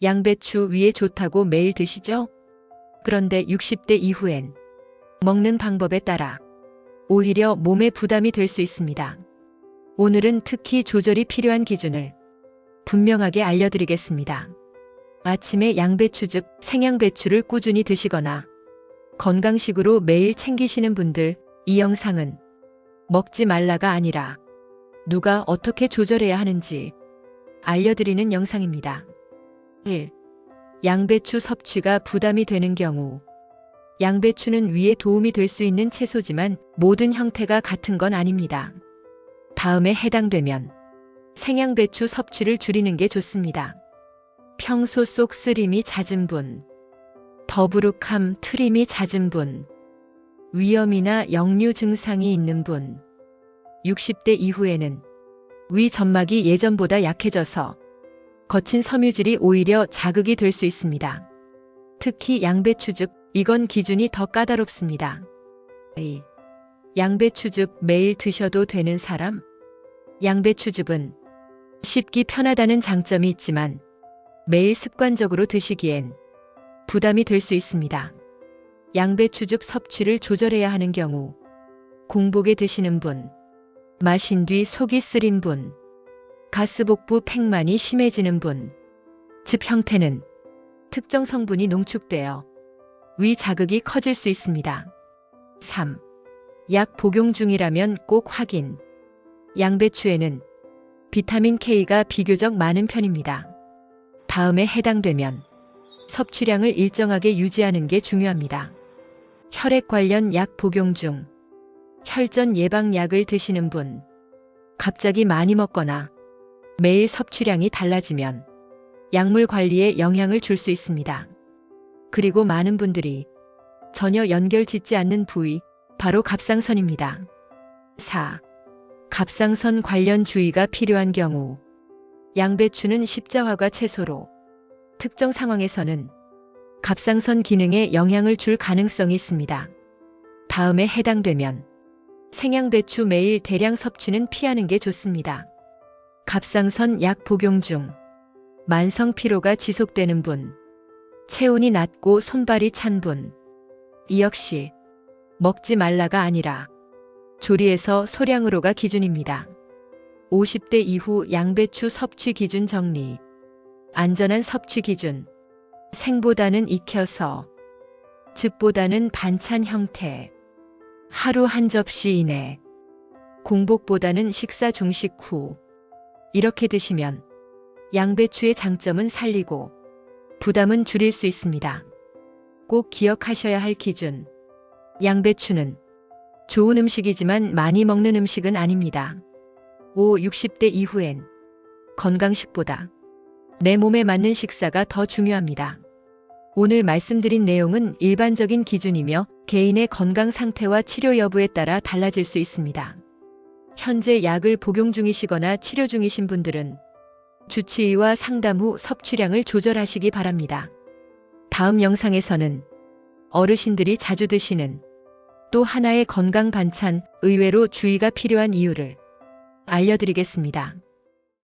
양배추 위에 좋다고 매일 드시죠? 그런데 60대 이후엔 먹는 방법에 따라 오히려 몸에 부담이 될 수 있습니다. 오늘은 특히 조절이 필요한 기준을 분명하게 알려드리겠습니다. 아침에 양배추즙, 생양배추를 꾸준히 드시거나 건강식으로 매일 챙기시는 분들, 이 영상은 먹지 말라가 아니라 누가 어떻게 조절해야 하는지 알려드리는 영상입니다. 1. 양배추 섭취가 부담이 되는 경우. 양배추는 위에 도움이 될 수 있는 채소지만 모든 형태가 같은 건 아닙니다. 다음에 해당되면 생양배추 섭취를 줄이는 게 좋습니다. 평소 속 쓰림이 잦은 분, 더부룩함, 트림이 잦은 분, 위염이나 역류 증상이 있는 분, 60대 이후에는 위 점막이 예전보다 약해져서 거친 섬유질이 오히려 자극이 될 수 있습니다. 특히 양배추즙, 이건 기준이 더 까다롭습니다. 2. 양배추즙 매일 드셔도 되는 사람? 양배추즙은 씹기 편하다는 장점이 있지만 매일 습관적으로 드시기엔 부담이 될 수 있습니다. 양배추즙 섭취를 조절해야 하는 경우, 공복에 드시는 분, 마신 뒤 속이 쓰린 분, 가스복부 팽만이 심해지는 분, 즙 형태는 특정 성분이 농축되어 위 자극이 커질 수 있습니다. 3. 약 복용 중이라면 꼭 확인. 양배추에는 비타민 K가 비교적 많은 편입니다. 다음에 해당되면 섭취량을 일정하게 유지하는 게 중요합니다. 혈액 관련 약 복용 중, 혈전 예방 약을 드시는 분, 갑자기 많이 먹거나 매일 섭취량이 달라지면 약물 관리에 영향을 줄 수 있습니다. 그리고 많은 분들이 전혀 연결 짓지 않는 부위, 바로 갑상선입니다. 4. 갑상선 관련 주의가 필요한 경우. 양배추는 십자화과 채소로 특정 상황에서는 갑상선 기능에 영향을 줄 가능성이 있습니다. 다음에 해당되면 생양배추 매일 대량 섭취는 피하는 게 좋습니다. 갑상선 약 복용 중, 만성 피로가 지속되는 분, 체온이 낮고 손발이 찬 분, 이 역시 먹지 말라가 아니라 조리에서 소량으로가 기준입니다. 50대 이후 양배추 섭취 기준 정리. 안전한 섭취 기준. 생보다는 익혀서, 즙보다는 반찬 형태, 하루 한 접시 이내, 공복보다는 식사 중식 후. 이렇게 드시면 양배추의 장점은 살리고 부담은 줄일 수 있습니다. 꼭 기억하셔야 할 기준. 양배추는 좋은 음식이지만 많이 먹는 음식은 아닙니다. 5. 60대 이후엔 건강식보다 내 몸에 맞는 식사가 더 중요합니다. 오늘 말씀드린 내용은 일반적인 기준이며 개인의 건강 상태와 치료 여부에 따라 달라질 수 있습니다. 현재 약을 복용 중이시거나 치료 중이신 분들은 주치의와 상담 후 섭취량을 조절하시기 바랍니다. 다음 영상에서는 어르신들이 자주 드시는 또 하나의 건강 반찬, 의외로 주의가 필요한 이유를 알려드리겠습니다.